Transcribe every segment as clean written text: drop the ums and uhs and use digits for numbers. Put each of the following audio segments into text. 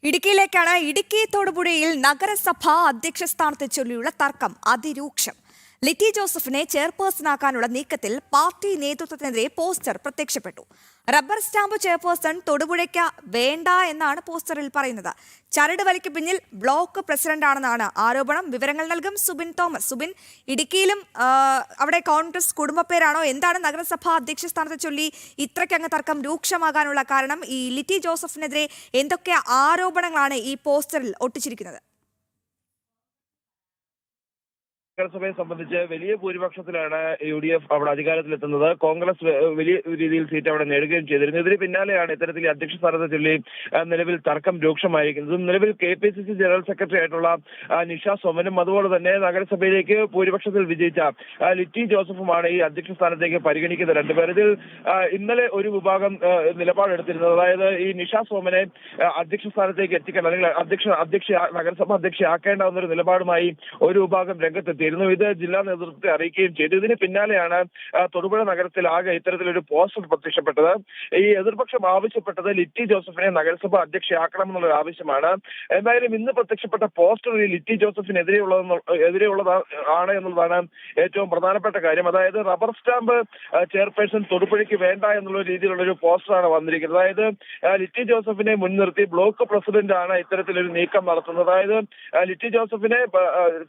ഇടുക്കിയിലേക്കാണ്. ഇടുക്കി തൊടുപുഴയിൽ നഗരസഭാ അധ്യക്ഷ സ്ഥാനത്തെ ചൊല്ലിയുള്ള തർക്കം അതിരൂക്ഷം. ലിറ്റി ജോസഫിനെ ചെയർപേഴ്സണാക്കാനുള്ള നീക്കത്തിൽ പാർട്ടി നേതൃത്വത്തിനെതിരെ പോസ്റ്റർ പ്രത്യക്ഷപ്പെട്ടു. റബ്ബർ സ്റ്റാമ്പ് ചെയർപേഴ്സൺ തൊടുപുഴയ്ക്ക് വേണ്ട എന്നാണ് പോസ്റ്ററിൽ പറയുന്നത്. ചരട് വലിക്ക് പിന്നിൽ ബ്ലോക്ക് പ്രസിഡന്റാണെന്നാണ് ആരോപണം. വിവരങ്ങൾ നൽകും സുബിൻ തോമസ്. സുബിൻ, ഇടുക്കിയിലും അവിടെ കോൺഗ്രസ് കുടുംബപ്പേരാണോ? എന്താണ് നഗരസഭാ അധ്യക്ഷ സ്ഥാനത്തെ ചൊല്ലി ഇത്രയ്ക്കങ്ങ് തർക്കം രൂക്ഷമാകാനുള്ള കാരണം? ഈ ലിറ്റി ജോസഫിനെതിരെ എന്തൊക്കെ ആരോപണങ്ങളാണ് ഈ പോസ്റ്ററിൽ ഒട്ടിച്ചിരിക്കുന്നത്? നഗരസഭയെ സംബന്ധിച്ച് വലിയ ഭൂരിപക്ഷത്തിലാണ് UDF അവിടെ അധികാരത്തിലെത്തുന്നത്. കോൺഗ്രസ് വലിയ രീതിയിൽ സീറ്റ് അവിടെ നേടുകയും ചെയ്തിരുന്നു. ഇതിന് പിന്നാലെയാണ് ഇത്തരത്തിൽ അധ്യക്ഷ സ്ഥാനത്തെ ചൊല്ലി നിലവിൽ തർക്കം രൂക്ഷമായിരിക്കുന്നതും. നിലവിൽ KPCC ജനറൽ സെക്രട്ടറി ആയിട്ടുള്ള നിഷ സോമനും അതുപോലെ തന്നെ നഗരസഭയിലേക്ക് ഭൂരിപക്ഷത്തിൽ വിജയിച്ച ലിറ്റി ജോസഫുമാണ് ഈ അധ്യക്ഷ സ്ഥാനത്തേക്ക് പരിഗണിക്കുന്ന രണ്ടുപേർ. ഇതിൽ ഇന്നലെ ഒരു വിഭാഗം നിലപാടെടുത്തിരുന്നത്, അതായത് ഈ നിഷ സോമനെ അധ്യക്ഷ സ്ഥാനത്തേക്ക് എത്തിക്കണം, അല്ലെങ്കിൽ നഗരസഭ അധ്യക്ഷയാക്കേണ്ട എന്നൊരു നിലപാടുമായി ഒരു വിഭാഗം രംഗത്തെത്തി. ഇത് ജില്ലാ നേതൃത്വത്തെ അറിയിക്കുകയും ചെയ്തു. ഇതിന് പിന്നാലെയാണ് തൊടുപുഴ നഗരത്തിൽ ആകെ ഇത്തരത്തിലൊരു പോസ്റ്റർ പ്രത്യക്ഷപ്പെട്ടത്. ഈ എതിർപക്ഷം ആവശ്യപ്പെട്ടത് ലിറ്റി ജോസഫിനെ നഗരസഭ അധ്യക്ഷയാക്കണമെന്നുള്ള ആവശ്യമാണ്. എന്തായാലും ഇന്ന് പ്രത്യക്ഷപ്പെട്ട പോസ്റ്റർ ഈ ലിറ്റി എതിരെയുള്ളതാണ് എന്നുള്ളതാണ് ഏറ്റവും പ്രധാനപ്പെട്ട കാര്യം. അതായത് റബ്ബർ സ്റ്റാമ്പ് ചെയർപേഴ്സൺ തൊടുപുഴയ്ക്ക് വേണ്ട എന്നുള്ള രീതിയിലുള്ള ഒരു പോസ്റ്ററാണ് വന്നിരിക്കുന്നത്. അതായത് ലിറ്റി ജോസഫിനെ മുൻനിർത്തി ബ്ലോക്ക് പ്രസിഡന്റ് ആണ് ഇത്തരത്തിലൊരു നീക്കം നടത്തുന്നത്. അതായത് ലിറ്റി ജോസഫിനെ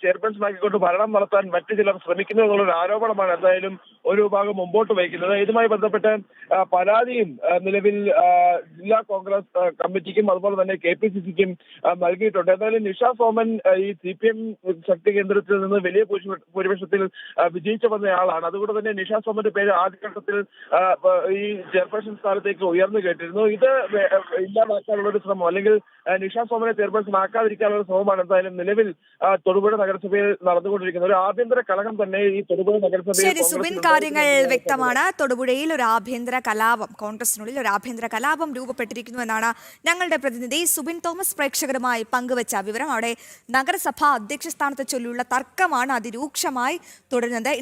ചെയർപേഴ്സൺ ആക്കിക്കൊണ്ട് ഭരണം നടത്താൻ മറ്റു ചിലർ ശ്രമിക്കുന്നു എന്നുള്ളൊരു ആരോപണമാണ് എന്തായാലും ഒരു വിഭാഗം മുമ്പോട്ട് വയ്ക്കുന്നത്. ഇതുമായി ബന്ധപ്പെട്ട് പരാതിയും നിലവിൽ ജില്ലാ കോൺഗ്രസ് കമ്മിറ്റിക്കും അതുപോലെ തന്നെ KPCCക്കും നൽകിയിട്ടുണ്ട്. എന്തായാലും നിഷ സോമൻ ഈ CPM ശക്തി കേന്ദ്രത്തിൽ നിന്ന് വലിയ ഭൂരിപക്ഷത്തിൽ വിജയിച്ചു വന്നയാളാണ്. അതുകൊണ്ട് തന്നെ നിഷ സോമന്റെ പേര് ആദ്യഘട്ടത്തിൽ ഈ ചെയർപേഴ്സൺ സ്ഥാനത്തേക്ക് ഉയർന്നു കേട്ടിരുന്നു. ഇത് ഇല്ലാതാക്കാനുള്ള ഒരു ശ്രമം, അല്ലെങ്കിൽ നിഷ സോമനെ ചെയർപേഴ്സൺ ആക്കാതിരിക്കാനുള്ള ശ്രമമാണ് എന്തായാലും നിലവിൽ തൊടുപുഴ നഗരസഭയിൽ നടന്നുകൊണ്ടിരിക്കുന്നത്. ഒരു ആഭ്യന്തര കലഹം തന്നെ ഈ തൊടുപുഴ നഗരസഭയിൽ. സുബിൻ, കാര്യങ്ങൾ വ്യക്തമാണ്. തൊടുപുഴയിൽ ഒരു ആഭ്യന്തര കലാപം, കോൺഗ്രസിനുള്ളിൽ ഒരു ആഭ്യന്തര കലാപം രൂപപ്പെട്ടിരിക്കുന്നു എന്നാണ് ഞങ്ങളുടെ പ്രതിനിധി സുബിൻ തോമസ് പ്രേക്ഷകരുമായി പങ്കുവച്ച വിവരം. അവിടെ നഗരസഭാ അധ്യക്ഷ സ്ഥാനത്തെ ചൊല്ലിയുള്ള തർക്കമാണ് അതിരൂക്ഷമായി തുടരുന്നത്.